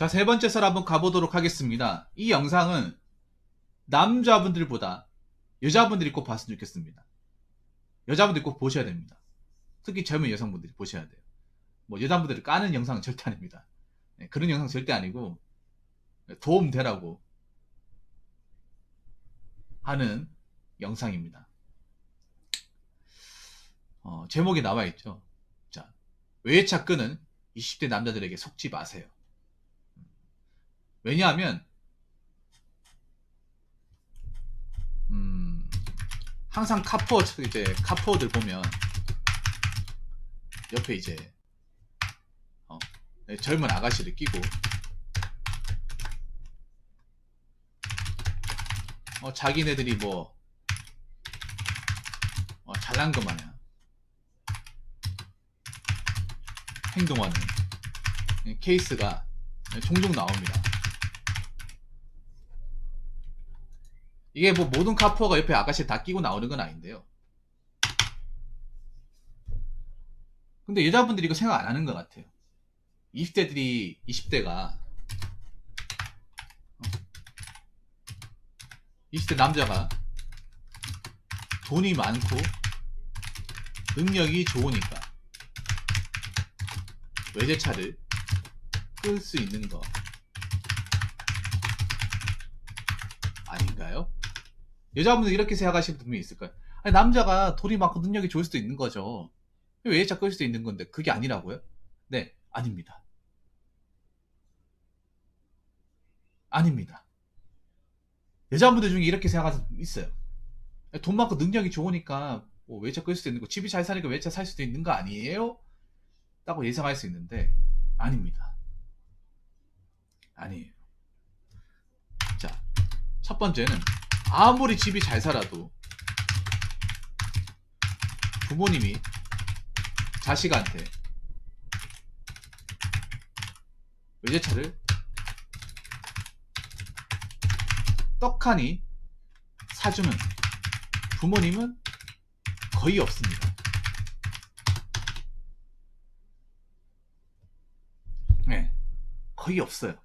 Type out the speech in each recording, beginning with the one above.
자, 세 번째 썰 한번 가보도록 하겠습니다. 이 영상은 남자분들보다 여자분들이 꼭 봤으면 좋겠습니다. 여자분들이 꼭 보셔야 됩니다. 특히 젊은 여성분들이 보셔야 돼요. 뭐 여자분들을 까는 영상은 절대 아닙니다. 네, 그런 영상 절대 아니고 도움되라고 하는 영상입니다. 제목이 나와 있죠. 자, 외제차 끄는 20대 남자들에게 속지 마세요. 왜냐하면 항상 카포들 보면 옆에 이제 젊은 아가씨를 끼고 자기네들이 뭐 잘난 것 마냥 행동하는 케이스가 종종 나옵니다. 이게 뭐 모든 카푸어가 옆에 아가씨 다 끼고 나오는 건 아닌데요. 근데 여자분들이 이거 생각 안 하는 것 같아요. 20대가 20대 남자가 돈이 많고 능력이 좋으니까 외제차를 끌 수 있는 거 아닌가요? 여자분들 이렇게 생각하시는 분이 있을 거예요. 아니, 남자가 돈이 많고 능력이 좋을 수도 있는 거죠. 외제차 끌 수도 있는 건데 그게 아니라고요? 네, 아닙니다. 아닙니다. 여자분들 중에 이렇게 생각하는 분 있어요. 돈 많고 능력이 좋으니까 뭐 외제차 끌 수도 있는 거, 집이 잘 사니까 외제차 살 수도 있는 거 아니에요? 라고 예상할 수 있는데 아닙니다. 아니에요. 자, 첫 번째는 아무리 집이 잘 살아도 부모님이 자식한테 외제차를 떡하니 사주는 부모님은 거의 없습니다. 네, 거의 없어요.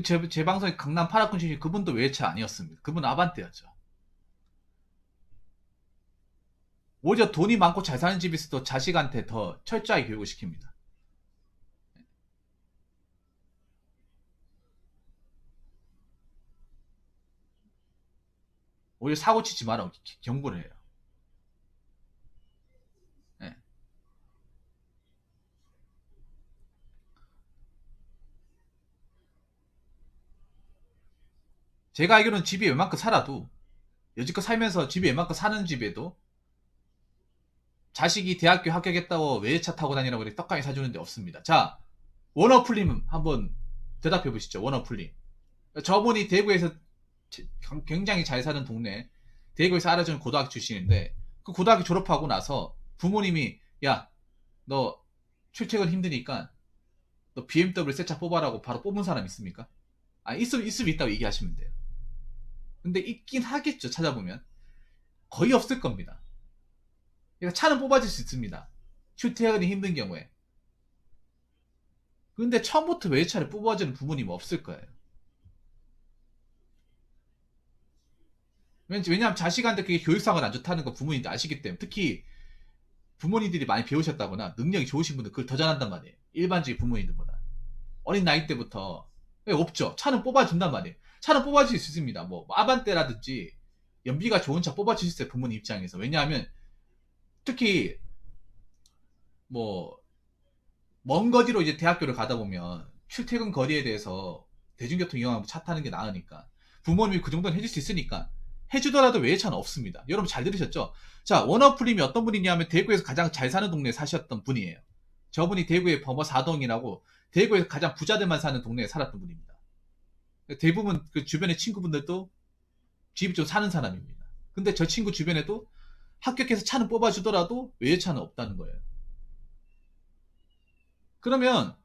제 방송에 강남 파라군 출신 그분도 외제차 아니었습니다. 그분 아반떼였죠. 오히려 돈이 많고 잘 사는 집에서도 자식한테 더 철저하게 교육을 시킵니다. 오히려 사고 치지 말라고 경고를 해요. 네. 제가 알기로는 집이 웬만큼 살아도 여지껏 살면서 집이 웬만큼 사는 집에도 자식이 대학교 합격했다고 외제차 타고 다니라고 이렇게 떡하니 사주는 데 없습니다. 자, 워너풀님 한번 대답해 보시죠. 워너풀님. 저분이 대구에서 굉장히 잘 사는 동네, 대구에서 알아주는 고등학교 출신인데 그 고등학교 졸업하고 나서 부모님이 야, 너 출퇴근 힘드니까 너 BMW 새 차 뽑아라고 바로 뽑은 사람 있습니까? 아, 있으면 있다고 얘기하시면 돼요. 근데 있긴 하겠죠. 찾아보면 거의 없을 겁니다. 그러니까 차는 뽑아줄 수 있습니다. 출퇴근이 힘든 경우에. 근데 처음부터 외제차를 뽑아주는 부모님은 없을 거예요. 왜냐하면 자식한테 그게 교육상은 안 좋다는 거 부모님도 아시기 때문에. 특히 부모님들이 많이 배우셨다거나 능력이 좋으신 분들 그걸 더 잘한단 말이에요. 일반적인 부모님들보다. 어린 나이 때부터. 없죠. 차는 뽑아준단 말이에요. 차는 뽑아줄 수 있습니다. 뭐 아반떼라든지 연비가 좋은 차 뽑아줄 수 있어요. 부모님 입장에서. 왜냐하면 특히 뭐 먼 거리로 이제 대학교를 가다 보면 출퇴근 거리에 대해서 대중교통 이용하면 차 타는 게 나으니까 부모님이 그 정도는 해줄 수 있으니까 해주더라도 외제차는 없습니다. 여러분 잘 들으셨죠? 자, 워너풀님이 어떤 분이냐면 대구에서 가장 잘 사는 동네에 사셨던 분이에요. 저분이 대구의 범어 4동이라고 대구에서 가장 부자들만 사는 동네에 살았던 분입니다. 대부분 그 주변의 친구분들도 집이 좀 사는 사람입니다. 근데 저 친구 주변에도 합격해서 차는 뽑아주더라도 외제차는 없다는 거예요. 그러면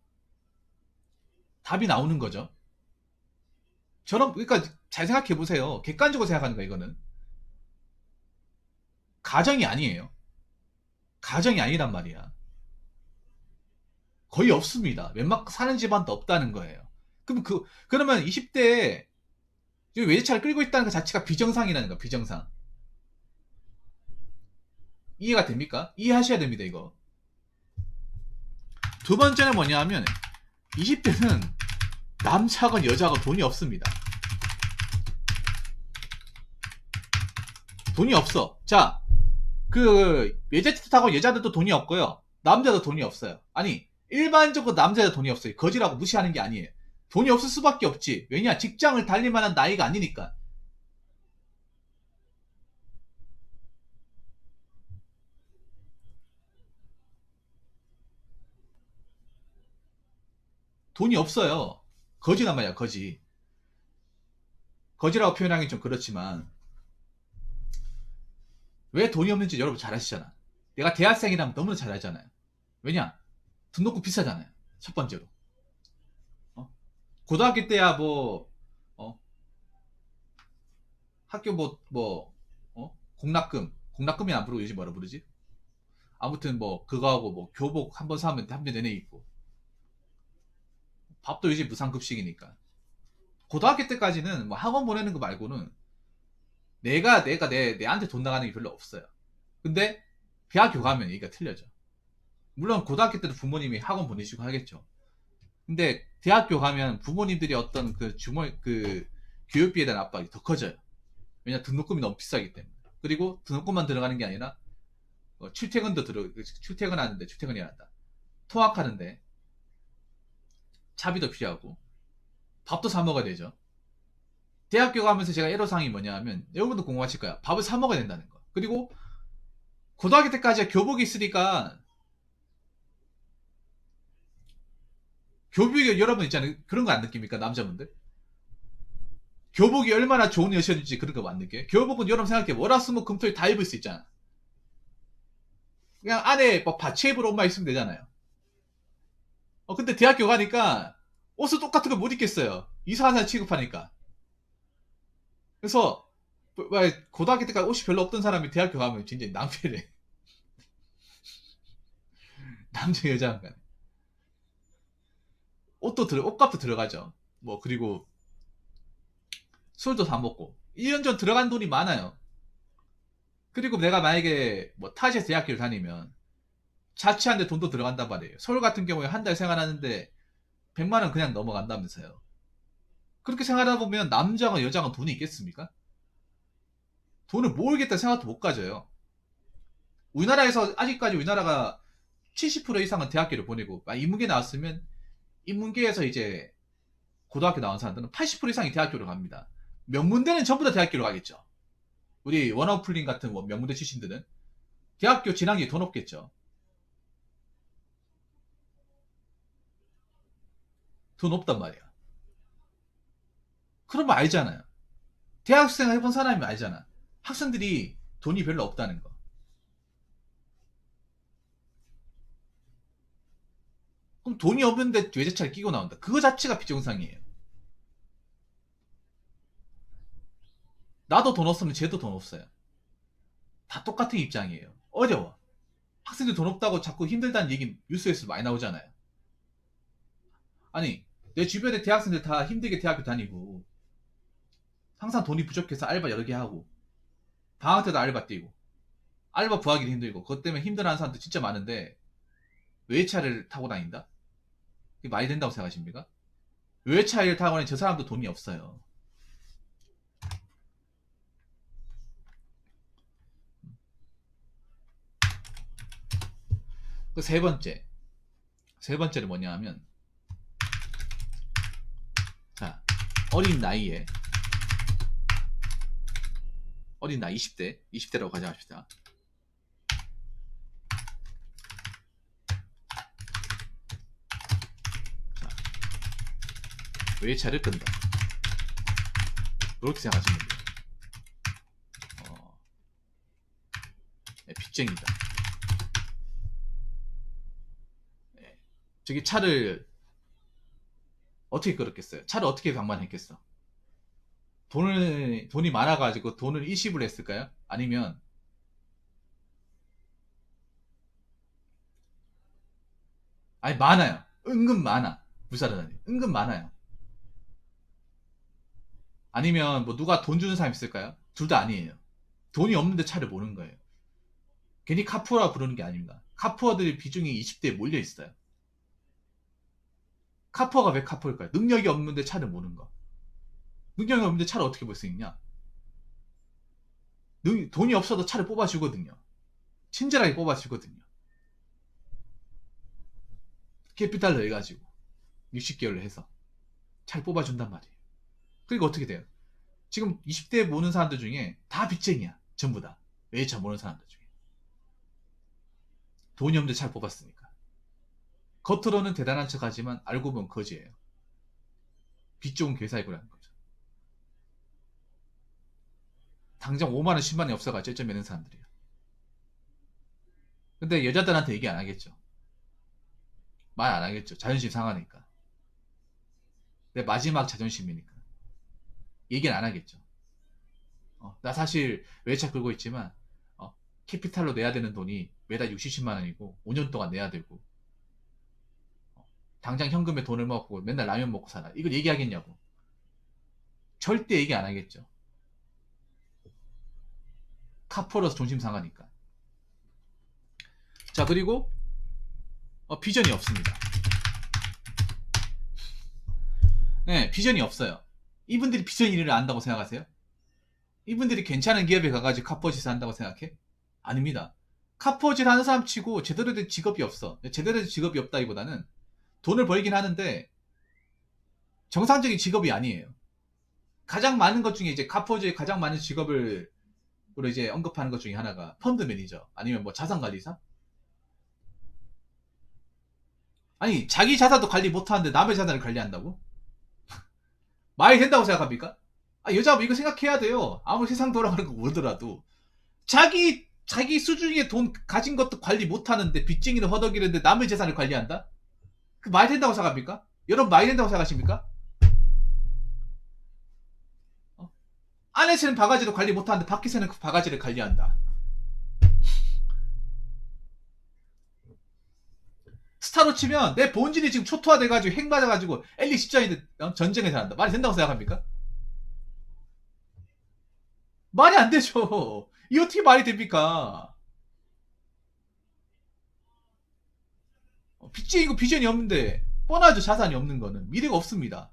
답이 나오는 거죠. 그러니까 잘 생각해 보세요. 객관적으로 생각하는 거예요, 이거는. 가정이 아니에요. 가정이 아니란 말이야. 거의 없습니다. 웬만큼 사는 집안도 없다는 거예요. 그러면 20대에 외제차를 끌고 있다는 것 자체가 비정상이라는 거, 비정상. 이해가 됩니까? 이해하셔야 됩니다, 이거. 두 번째는 뭐냐 하면, 20대는 남자건 여자건 돈이 없습니다. 돈이 없어. 자, 외제차 타고 여자들도 돈이 없고요. 남자도 돈이 없어요. 아니, 일반적으로 남자도 돈이 없어요. 거지라고 무시하는 게 아니에요. 돈이 없을 수밖에 없지. 왜냐? 직장을 달릴 만한 나이가 아니니까. 돈이 없어요. 거지란 말이야, 거지. 거지라고 표현하기 좀 그렇지만, 왜 돈이 없는지 여러분 잘 아시잖아. 내가 대학생이라면 너무나 잘 알잖아요. 왜냐? 등록금 비싸잖아요. 첫 번째로. 어? 고등학교 때야 학교 공납금이 안 부르고 요즘 뭐라 부르지? 아무튼 그거하고 교복 한 번 사면 한 번 내내 입고. 밥도 요즘 무상급식이니까. 고등학교 때까지는 학원 보내는 거 말고는 내한테 돈 나가는 게 별로 없어요. 근데 대학교 가면 얘기가 틀려져. 물론 고등학교 때도 부모님이 학원 보내시고 하겠죠. 근데 대학교 가면 부모님들이 어떤 교육비에 대한 압박이 더 커져요. 왜냐 등록금이 너무 비싸기 때문에. 그리고 등록금만 들어가는 게 아니라 출퇴근이 한다. 통학하는데 차비도 필요하고 밥도 사 먹어야 되죠. 대학교 가면서 제가 애로사항이 뭐냐 하면 여러분도 공부하실 거야. 밥을 사 먹어야 된다는 거. 그리고 고등학교 때까지 교복이 있으니까 교복이 여러분 있잖아요. 그런 거 안 느낍니까? 남자분들? 교복이 얼마나 좋은 여셨는지 그런 거 안 느껴요? 교복은 여러분 생각해. 월화수목금토일 다 입을 수 있잖아. 그냥 안에 바치 입을 옷만 있으면 되잖아요. 근데 대학교 가니까 옷을 똑같은 거 못 입겠어요. 이상한 사람 취급하니까. 그래서 고등학교 때까지 옷이 별로 없던 사람이 대학교 가면 진짜 낭패래. 남자 여자는 간에. 옷값도 들어가죠. 그리고 술도 사 먹고 1년 전 들어간 돈이 많아요. 그리고 내가 만약에 타지에서 대학교를 다니면 자취하는데 돈도 들어간단 말이에요. 서울 같은 경우에 한 달 생활하는데 100만 원 그냥 넘어간다면서요. 그렇게 생활하다 보면 남자가 여자가 돈이 있겠습니까? 돈을 모으겠다 생각도 못 가져요. 우리나라가 70% 이상은 대학교를 보내고 인문계 나왔으면 인문계에서 이제 고등학교 나온 사람들은 80% 이상이 대학교를 갑니다. 명문대는 전부 다 대학교로 가겠죠. 우리 원어플린 같은 명문대 출신들은 대학교 진학이 더 높겠죠. 더 높단 말이야. 그러면 알잖아요. 대학생 해본 사람이 알잖아. 학생들이 돈이 별로 없다는 거. 그럼 돈이 없는데 외제차를 끼고 나온다. 그거 자체가 비정상이에요. 나도 돈 없으면 쟤도 돈 없어요. 다 똑같은 입장이에요. 어려워. 학생들 돈 없다고 자꾸 힘들다는 얘기 뉴스에서 많이 나오잖아요. 아니, 내 주변에 대학생들 다 힘들게 대학교 다니고 항상 돈이 부족해서 알바 여러 개 하고 방학 때도 알바 뛰고 알바 구하기도 힘들고 그것 때문에 힘들어하는 사람들 진짜 많은데 외제차를 타고 다닌다? 이게 말이 된다고 생각하십니까? 외제차를 타고 다니는 저 사람도 돈이 없어요. 그 세 번째는 뭐냐 하면 자, 어린 나이 20대라고 가정합시다. 자, 외제차를 끈다. 그렇게 생각하시면 돼요. 빚쟁이다. 저기 차를 어떻게 끌었겠어요? 차를 어떻게 방만했겠어? 돈이 많아가지고 돈을 일시불 했을까요? 아니면 아니 많아요. 은근 많아. 불사르다니. 은근 많아요. 아니면 뭐 누가 돈 주는 사람 있을까요? 둘 다 아니에요. 돈이 없는데 차를 모는 거예요. 괜히 카푸어라 부르는 게 아닙니다. 카푸어들의 비중이 20대에 몰려 있어요. 카푸어가 왜 카푸어일까요? 능력이 없는데 차를 모는 거. 능력이 없는데 차를 어떻게 볼 수 있냐? 돈이 없어도 차를 뽑아주거든요. 친절하게 뽑아주거든요. 캐피탈로 해가지고 60개월로 해서 차를 뽑아준단 말이에요. 그러니까 어떻게 돼요? 지금 20대에 모는 사람들 중에 다 빚쟁이야. 전부 다. 외차 모는 사람들 중에. 돈이 없는데 차를 뽑았으니까. 겉으로는 대단한 척 하지만 알고 보면 거지예요. 빚 좋은 괴사이고라는 거죠. 당장 5만원 10만원이 없어가 쩔쩔 매는 사람들이에요. 근데 여자들한테 얘기 안 하겠죠. 말 안 하겠죠. 자존심 상하니까. 내 마지막 자존심이니까. 얘기는 안 하겠죠. 나 사실 외차 끌고 있지만 캐피탈로 내야 되는 돈이 매달 60, 10만 원이고 5년 동안 내야 되고 당장 현금에 돈을 먹고 맨날 라면 먹고 살아. 이걸 얘기하겠냐고. 절대 얘기 안 하겠죠. 카푸어라서 존심 상하니까. 자, 그리고 비전이 없습니다. 네, 비전이 없어요. 이분들이 비전 1위를 안다고 생각하세요? 이분들이 괜찮은 기업에 가가지고 카푸어짓을 한다고 생각해? 아닙니다. 카푸어짓 하는 사람 치고 제대로 된 직업이 없어. 제대로 된 직업이 없다기보다는 돈을 벌긴 하는데 정상적인 직업이 아니에요. 가장 많은 것 중에 이제 카푸어짓에 가장 많은 직업을 이제 언급하는 것 중에 하나가 펀드 매니저 아니면 뭐 자산관리사? 아니 자기 자산도 관리 못하는데 남의 자산을 관리한다고? 말이 된다고 생각합니까? 여자분 이거 생각해야 돼요. 아무리 세상 돌아가는 거 모르더라도 자기 수준의 돈 가진 것도 관리 못하는데 빚쟁이를 허덕이는데 남의 재산을 관리한다? 그 말이 된다고 생각합니까? 여러분 말이 된다고 생각하십니까? 안에서는 바가지도 관리 못하는데 밖에서는 그 바가지를 관리한다. 스타로 치면 내 본질이 지금 초토화돼가지고 핵 맞아가지고 엘리 십자인데 전쟁을 잘한다. 말이 된다고 생각합니까? 말이 안 되죠. 이 어떻게 말이 됩니까? 빚쟁이고 비전이 없는데 뻔하죠. 자산이 없는 거는 미래가 없습니다.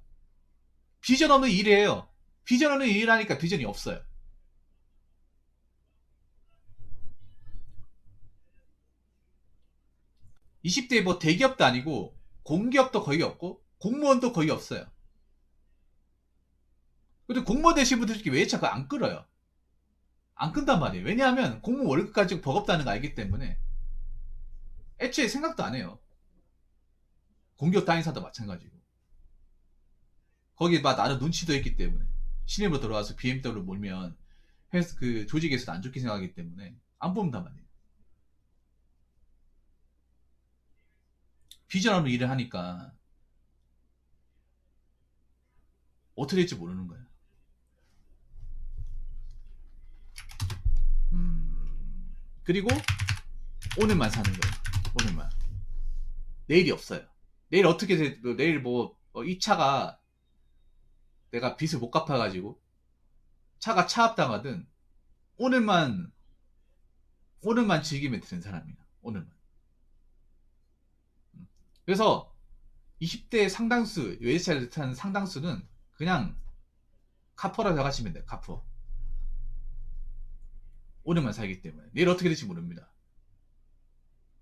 비전 없는 일이에요. 비전 없는 일을 하니까 비전이 없어요. (20대) 뭐 대기업도 아니고 공기업도 거의 없고 공무원도 거의 없어요. 근데 공무원 되신 분들이 외제차 그거 안 끌어요. 안 끈단 말이에요. 왜냐하면 공무원 월급 가지고 버겁다는 거 알기 때문에 애초에 생각도 안 해요. 공기업 다니사도 마찬가지고. 거기 막 나름 눈치도 있기 때문에 신입으로 들어와서 BMW 몰면 회사 그 조직에서도 안 좋게 생각하기 때문에 안 뽑는단 말이에요. 비전 없는 일을 하니까 어떻게 될지 모르는 거예요. 그리고 오늘만 사는 거예요. 오늘만. 내일이 없어요. 내일 어떻게 돼? 내일 뭐 이 차가 내가 빚을 못 갚아가지고 차가 차압당하든 오늘만 즐기면 되는 사람이에요. 오늘만. 그래서 20대 상당수 외제차를 타는 상당수는 그냥 카푸어라고 생각하시면 돼요. 카푸어. 오늘만 살기 때문에 내일 어떻게 될지 모릅니다.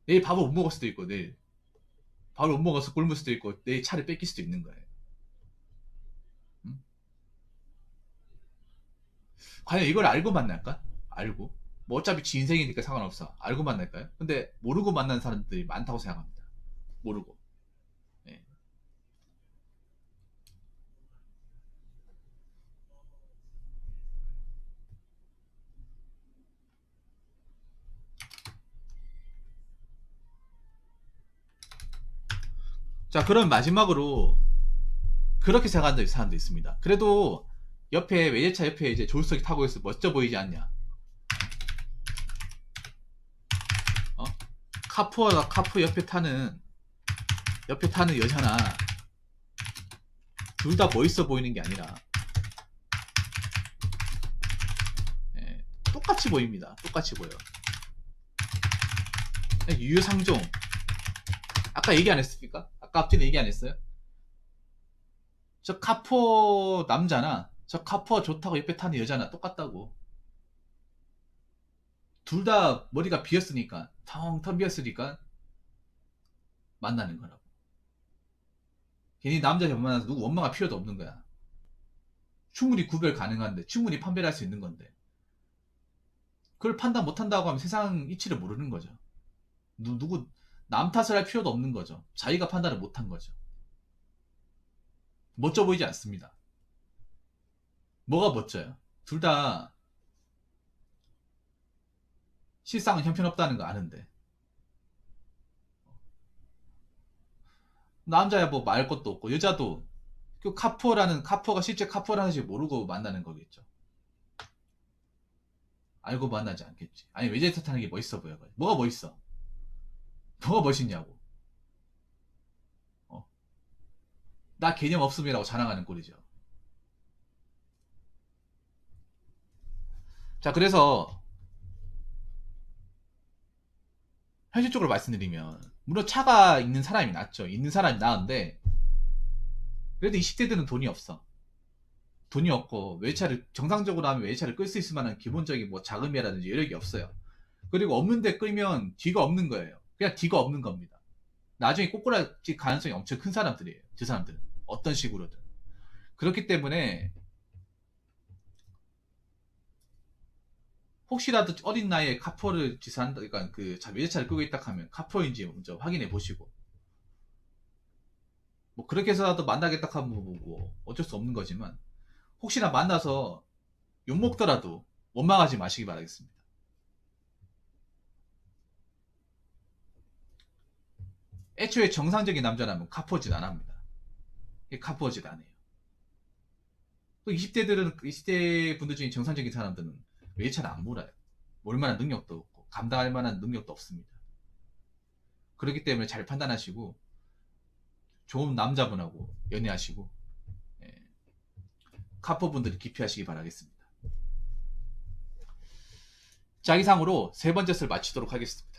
내일 밥을 못 먹을 수도 있고 내일 밥을 못 먹어서 굶을 수도 있고 내일 차를 뺏길 수도 있는 거예요. 과연 이걸 알고 만날까? 알고 뭐 어차피 지 인생이니까 상관없어. 알고 만날까요? 근데 모르고 만난 사람들이 많다고 생각합니다. 모르고. 네. 자, 그럼 마지막으로 그렇게 생각하는 사람도 있습니다. 그래도 옆에 외제차 옆에 이제 조수석이 타고 있어 멋져 보이지 않냐? 카푸어가 카푸 옆에 타는 옆에 타는 여자나 둘 다 멋있어 보이는 게 아니라 예, 똑같이 보입니다. 똑같이 보여. 유유상종. 아까 얘기 안 했습니까? 아까 앞전에 얘기 안 했어요? 저 카포 남자나 저 카포 좋다고 옆에 타는 여자나 똑같다고. 둘 다 머리가 비었으니까, 텅텅 비었으니까 만나는 거라고. 괜히 남자 만나서 누구 원망할 필요도 없는 거야. 충분히 구별 가능한데, 충분히 판별할 수 있는 건데, 그걸 판단 못한다고 하면 세상 이치를 모르는 거죠. 누구 남 탓을 할 필요도 없는 거죠. 자기가 판단을 못한 거죠. 멋져 보이지 않습니다. 뭐가 멋져요? 둘 다 실상은 형편없다는 거 아는데, 남자야 뭐 말 것도 없고, 여자도 그 카포가 실제 카포라는 지 모르고 만나는 거겠죠. 알고 만나지 않겠지. 아니 외제차 타는 게 멋있어 보여. 뭐가 멋있어? 뭐가 멋있냐고. 어. 나 개념 없음이라고 자랑하는 꼴이죠. 자, 그래서 현실적으로 말씀드리면, 물론 차가 있는 사람이 낫죠. 있는 사람이 나은데, 그래도 20대들은 돈이 없어. 돈이 없고 외차를 정상적으로 하면 외차를 끌 수 있을 만한 기본적인 뭐 자금이라든지 여력이 없어요. 그리고 없는데 끌면 뒤가 없는 거예요. 그냥 뒤가 없는 겁니다. 나중에 꼬꾸라질 가능성이 엄청 큰 사람들이에요. 저 사람들은 어떤 식으로든. 그렇기 때문에 혹시라도 어린 나이에 카포를 지사한다, 그러니까 그 외제차를 끌고 있다 하면 카포인지 먼저 확인해 보시고, 뭐 그렇게 해서라도 만나겠다 하면 뭐 어쩔 수 없는 거지만, 혹시나 만나서 욕먹더라도 원망하지 마시기 바라겠습니다. 애초에 정상적인 남자라면 카포짓 안 합니다. 카포짓 안 해요. 또 20대 분들 중에 정상적인 사람들은 외제차를 안 몰아요. 몰 만한 능력도 없고, 감당할 만한 능력도 없습니다. 그렇기 때문에 잘 판단하시고, 좋은 남자분하고 연애하시고, 예, 카포분들이 기피하시기 바라겠습니다. 자, 이상으로 세 번째 썰 마치도록 하겠습니다.